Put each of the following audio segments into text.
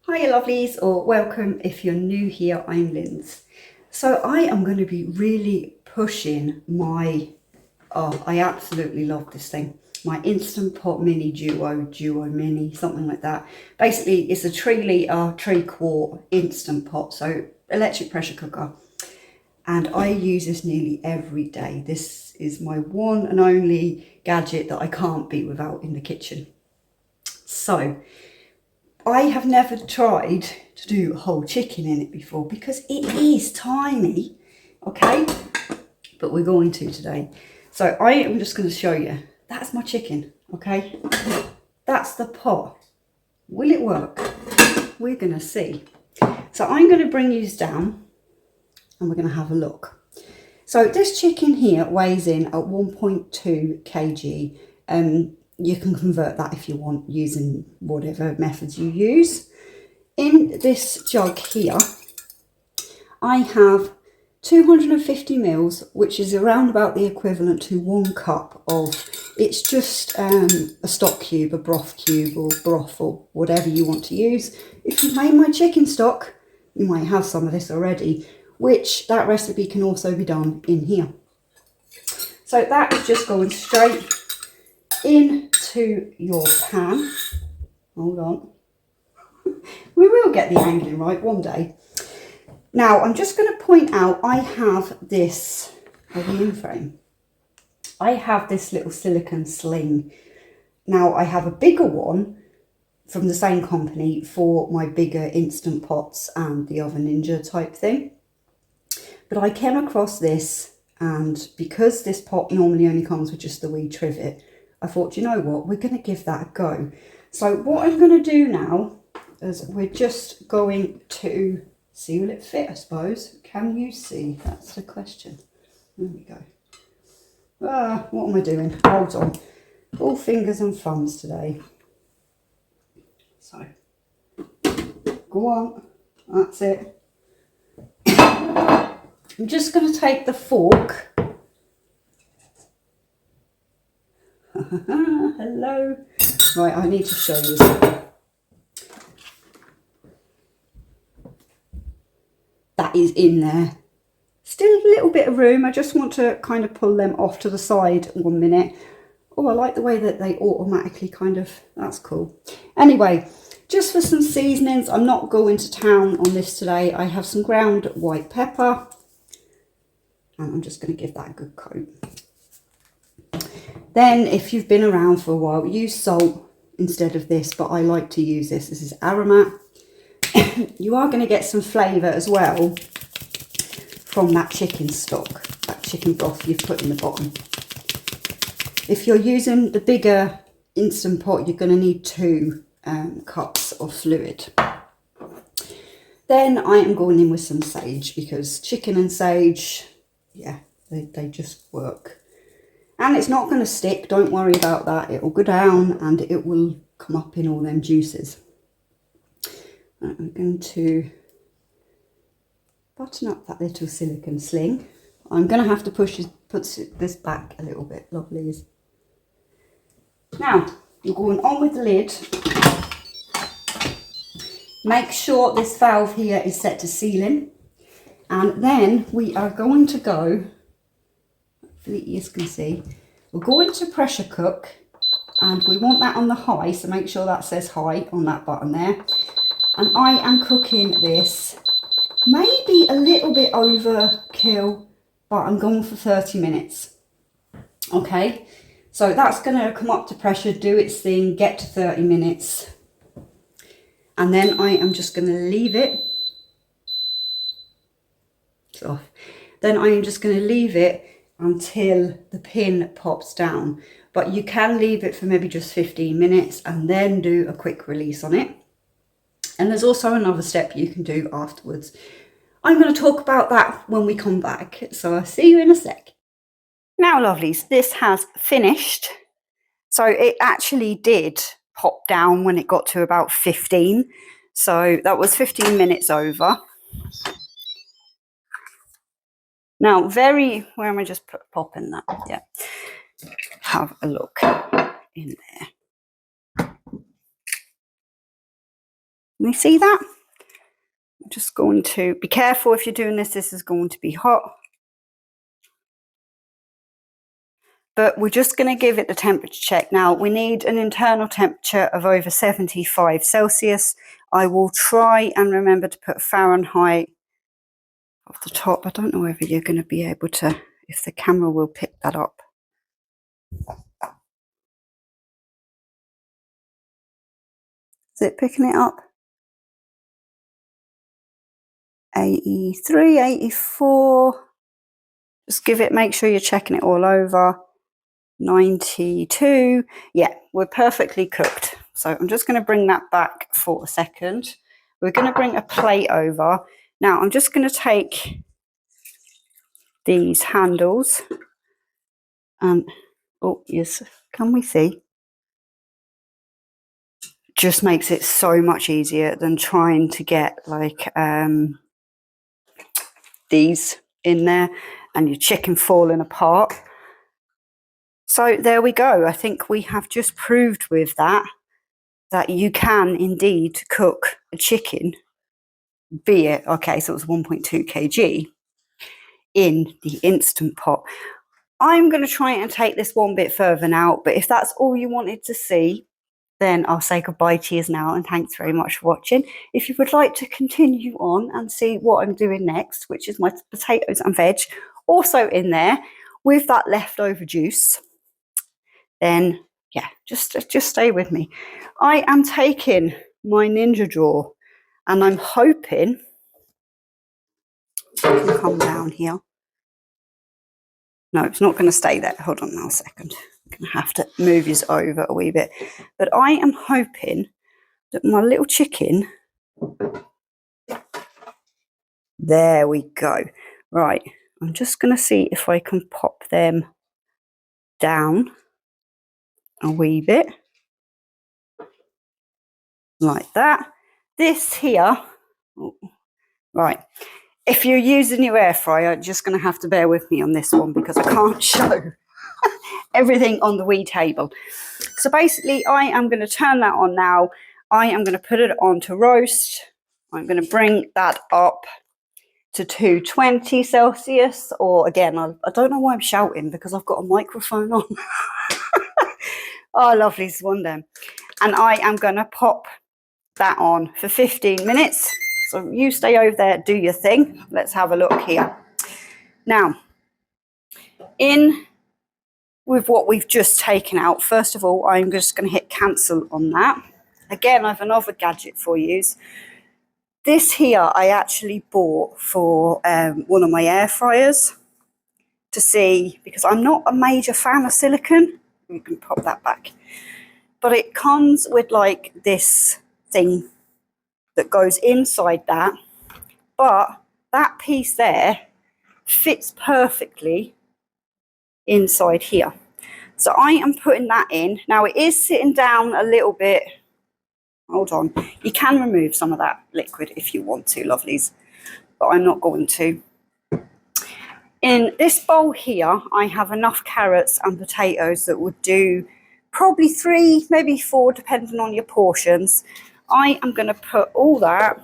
Hiya lovelies, or welcome if you're new here. I'm Linz. So I am going to be really pushing my, I absolutely love this thing, my Instant Pot Mini Duo Mini, something like that. Basically it's a 3 litre 3/4 Instant Pot, so electric pressure cooker, and I use this nearly every day. This is my one and only gadget that I can't be without in the kitchen. So I have never tried to do a whole chicken in it before because it is tiny, okay? But we're going to today. So I am just going to show you. That's my chicken, okay? That's the pot. Will it work? We're going to see. So I'm going to bring you down and we're going to have a look. So this chicken here weighs in at 1.2 kg. You can convert that if you want using whatever methods you use. In this jug here, I have 250 mils, which is around about the equivalent to 1 cup of, it's just a stock cube, a broth cube, or broth, or whatever you want to use. If you've made my chicken stock, you might have some of this already, which that recipe can also be done in here. So that is just going straight into your pan. Hold on. We will get the angling right one day. Now I'm just going to point out, I have this, in frame, I have this little silicone sling. Now I have a bigger one from the same company for my bigger instant pots and the Oven Ninja type thing. But I came across this, and because this pot normally only comes with just the wee trivet, I thought, you know what, we're going to give that a go. So what I'm going to do now is we're just going to see, will it fit, I suppose? Can you see? That's the question. There we go. What am I doing? Hold on. All fingers and thumbs today. So, go on. That's it. I'm just going to take the fork. Hello. Right, I need to show you something. That is in there. Still a little bit of room. I just want to kind of pull them off to the side 1 minute. Oh, I like the way that they automatically kind of, that's cool. Anyway, just for some seasonings, I'm not going to town on this today. I have some ground white pepper, and I'm just going to give that a good coat. Then if you've been around for a while, use salt instead of this, but I like to use this. This is aromat. You are going to get some flavour as well from that chicken stock, that chicken broth you've put in the bottom. If you're using the bigger Instant Pot, you're going to need 2 cups of fluid. Then I am going in with some sage, because chicken and sage, yeah, they just work. And it's not going to stick, don't worry about that. It will go down and it will come up in all them juices. I'm going to button up that little silicone sling. I'm going to have to put this back a little bit, lovelies. Now, you're going on with the lid. Make sure this valve here is set to sealing. And then we are going to go, hopefully you can see, we're going to pressure cook, and we want that on the high, so make sure that says high on that button there. And I am cooking this maybe a little bit overkill, but I'm going for 30 minutes. Okay, so that's going to come up to pressure, do its thing, get to 30 minutes. And then I am just going to leave it. It's off. Then I am just going to leave it until the pin pops down. But you can leave it for maybe just 15 minutes and then do a quick release on it. And there's also another step you can do afterwards. I'm going to talk about that when we come back. So I'll see you in a sec. Now, lovelies, this has finished. So it actually did pop down when it got to about 15. So that was 15 minutes over. Now, where am I just popping that? Yeah. Have a look in there. Can you see that? I'm just going to be careful if you're doing this. This is going to be hot. But we're just going to give it the temperature check. Now, we need an internal temperature of over 75 Celsius. I will try and remember to put Fahrenheit off the top. I don't know whether you're going to be able to, if the camera will pick that up. Is it picking it up? 83, 84. Just give it, make sure you're checking it all over. 92. Yeah, we're perfectly cooked. So I'm just going to bring that back for a second. We're going to bring a plate over. Now I'm just going to take these handles and, oh yes, can we see? Just makes it so much easier than trying to get like these in there and your chicken falling apart. So there we go. I think we have just proved with that you can indeed cook a chicken, be it, okay, so it was 1.2 kg in the Instant Pot. I'm going to try and take this one bit further now, but if that's all you wanted to see, then I'll say goodbye to you now, and thanks very much for watching. If you would like to continue on and see what I'm doing next, which is my potatoes and veg, also in there with that leftover juice, then yeah, just stay with me. I am taking my Ninja drawer and I'm hoping I can come down here. No, it's not going to stay there. Hold on now a second. I'm going to have to move this over a wee bit. But I am hoping that my little chicken, there we go. Right, I'm just going to see if I can pop them down a wee bit. Like that. This here, oh, right. If you're using your air fryer, you're just going to have to bear with me on this one because I can't show everything on the wee table. So basically, I am going to turn that on now. I am going to put it on to roast. I'm going to bring that up to 220 Celsius, or again, I don't know why I'm shouting because I've got a microphone on. Oh, lovely, this one then. And I am going to pop that on for 15 minutes. So you stay over there, do your thing. Let's have a look here. Now, in with what we've just taken out, first of all, I'm just going to hit cancel on that. Again, I have another gadget for you. This here I actually bought for one of my air fryers to see, because I'm not a major fan of silicone. You can pop that back. But it comes with like this thing that goes inside that, but that piece there fits perfectly inside here. So I am putting that in. Now it is sitting down a little bit. Hold on. You can remove some of that liquid if you want to, lovelies, but I'm not going to. In this bowl here, I have enough carrots and potatoes that would do probably 3, maybe 4, depending on your portions. I am going to put all that.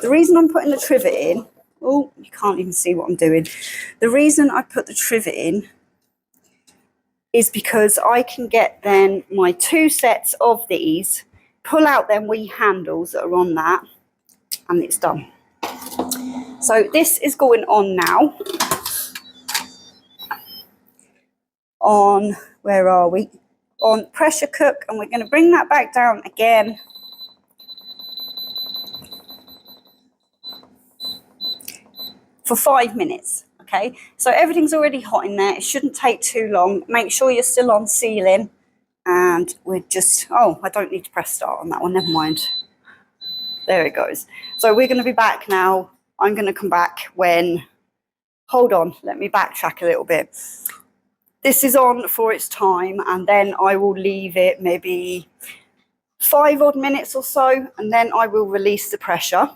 The reason I'm putting the trivet in, oh, you can't even see what I'm doing. The reason I put the trivet in is because I can get then my 2 sets of these, pull out them wee handles that are on that, and it's done. So this is going on now. On, where are we? On pressure cook, and we're going to bring that back down again. For 5 minutes, okay? So everything's already hot in there. It shouldn't take too long. Make sure you're still on sealing. And we're just, oh, I don't need to press start on that one. Never mind. There it goes. So we're going to be back now. I'm going to come back when, hold on, let me backtrack a little bit. This is on for its time, and then I will leave it maybe 5 odd minutes or so, and then I will release the pressure.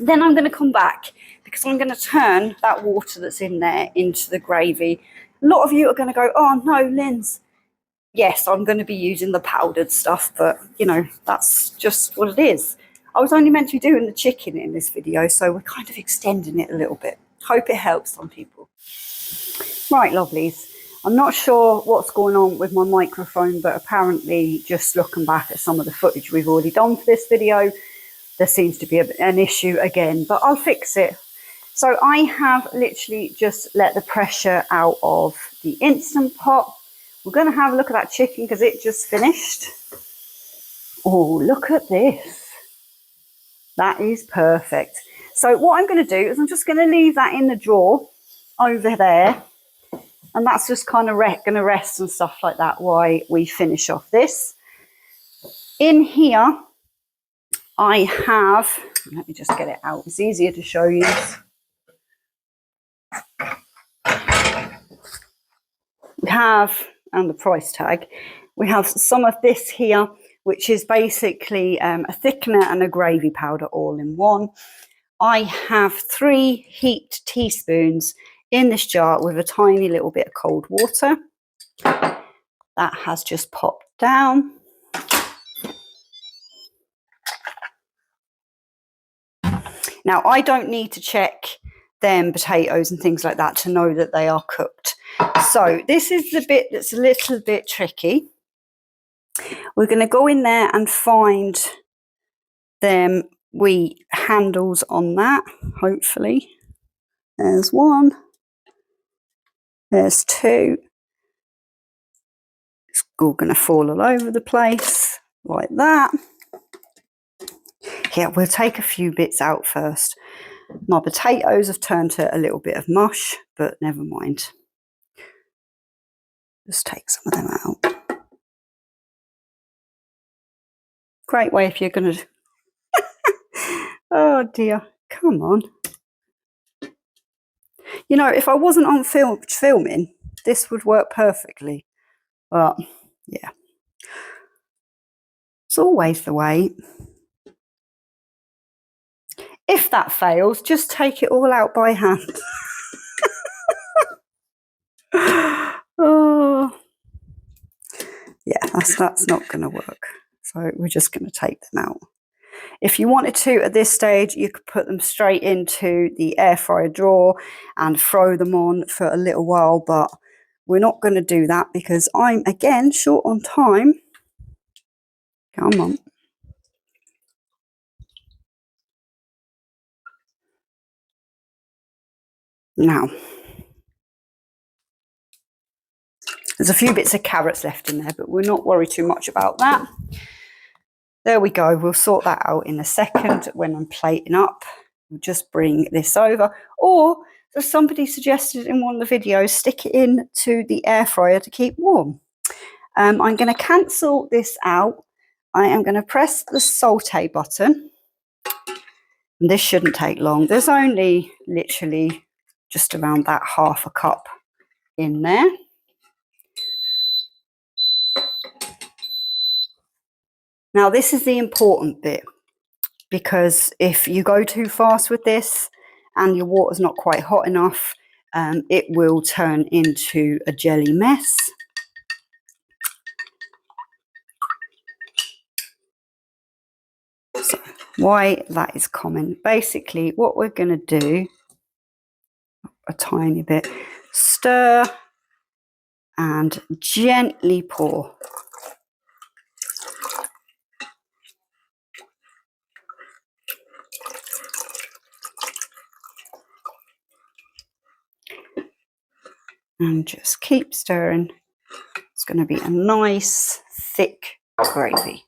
Then I'm going to come back because I'm going to turn that water that's in there into the gravy. A lot of you are going to go, oh no, Linz, yes, I'm going to be using the powdered stuff, but you know, that's just what it is. I was only meant to be doing the chicken in this video, so we're kind of extending it a little bit. Hope it helps some people. Right, lovelies. I'm not sure what's going on with my microphone, but apparently just looking back at some of the footage we've already done for this video, there seems to be an issue again, but I'll fix it. So I have literally just let the pressure out of the Instant Pot. We're going to have a look at that chicken because it just finished. Oh, look at this. That is perfect. So what I'm going to do is I'm just going to leave that in the drawer over there. And that's just kind of going to rest and stuff like that while we finish off this. In here, I have, let me just get it out. It's easier to show you. We have, and the price tag, we have some of this here, which is basically a thickener and a gravy powder all in one. I have 3 heaped teaspoons in this jar with a tiny little bit of cold water. That has just popped down. Now, I don't need to check them potatoes and things like that to know that they are cooked. So this is the bit that's a little bit tricky. We're going to go in there and find them wee handles on that, hopefully. There's 1. There's 2. It's all going to fall all over the place, like that. Yeah, we'll take a few bits out first. My potatoes have turned to a little bit of mush, but never mind. Just take some of them out. Great way if you're going to... Oh dear, come on. You know, if I wasn't on filming, this would work perfectly. But, yeah. It's always the way. If that fails, just take it all out by hand. Oh, yeah, that's not going to work. So we're just going to take them out. If you wanted to, at this stage, you could put them straight into the air fryer drawer and throw them on for a little while, but we're not going to do that because I'm, again, short on time. Come on. Now, there's a few bits of carrots left in there, but we'll not worry too much about that. There we go. We'll sort that out in a second when I'm plating up. We'll just bring this over. Or, as somebody suggested in one of the videos, stick it into the air fryer to keep warm. I'm going to cancel this out. I am going to press the saute button. And this shouldn't take long. There's only literally just around that half a cup in there. Now, this is the important bit, because if you go too fast with this and your water's not quite hot enough, it will turn into a jelly mess. So, why that is common. Basically, what we're going to do, a tiny bit, stir and gently pour. And just keep stirring. It's going to be a nice, thick gravy.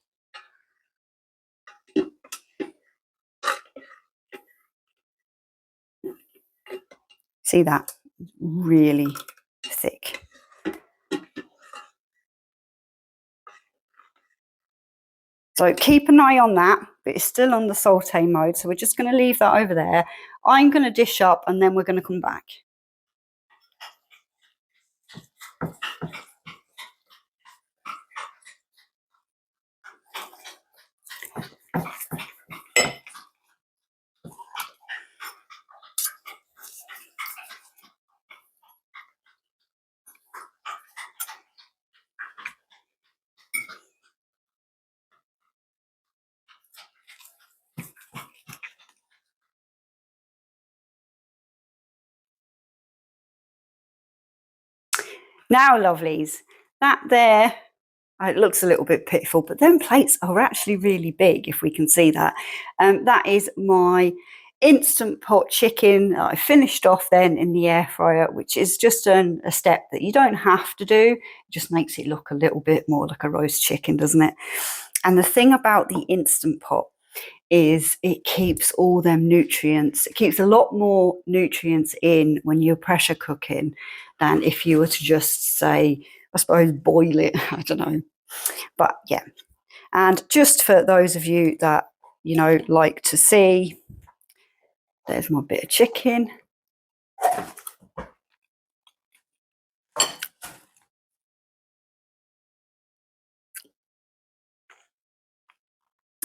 See that? Really thick. So keep an eye on that, but it's still on the saute mode. So we're just going to leave that over there. I'm going to dish up and then we're going to come back. Now, lovelies, that there, it looks a little bit pitiful, but them plates are actually really big, if we can see that. That is my instant pot chicken that I finished off then in the air fryer, which is just a step that you don't have to do. It just makes it look a little bit more like a roast chicken, doesn't it? And the thing about the instant pot is it keeps all them nutrients. It keeps a lot more nutrients in when you're pressure cooking than if you were to just say, I suppose, boil it. I don't know. But yeah. And just for those of you that, like to see, there's my bit of chicken.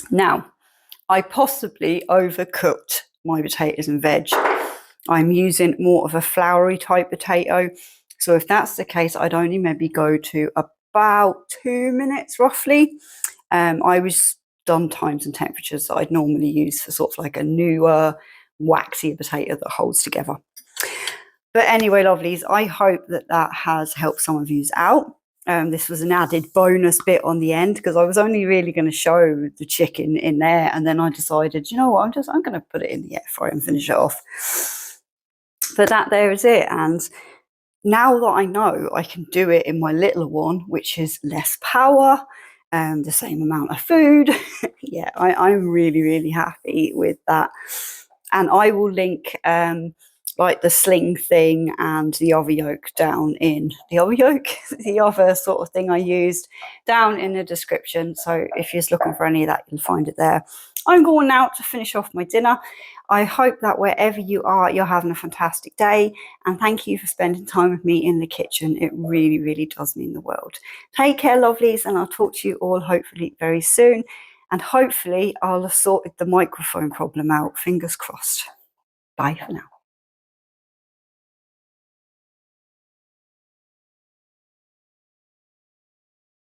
Now, I possibly overcooked my potatoes and veg. I'm using more of a floury type potato. So if that's the case, I'd only maybe go to about 2 minutes roughly. I was done times and temperatures that I'd normally use for sort of like a newer, waxy potato that holds together. But anyway, lovelies, I hope that has helped some of you out. This was an added bonus bit on the end because I was only really going to show the chicken in there, and then I decided, you know what, I'm going to put it in the air fryer and finish it off. But that there is it, and now that I know I can do it in my little one, which is less power, the same amount of food, yeah, I'm really, really happy with that. And I will link like the sling thing and the other yolk down in the other sort of thing I used down in the description. So if you're just looking for any of that, you'll find it there. I'm going now to finish off my dinner. I hope that wherever you are, you're having a fantastic day. And thank you for spending time with me in the kitchen. It really, really does mean the world. Take care, lovelies, and I'll talk to you all hopefully very soon. And hopefully I'll have sorted the microphone problem out. Fingers crossed. Bye for now.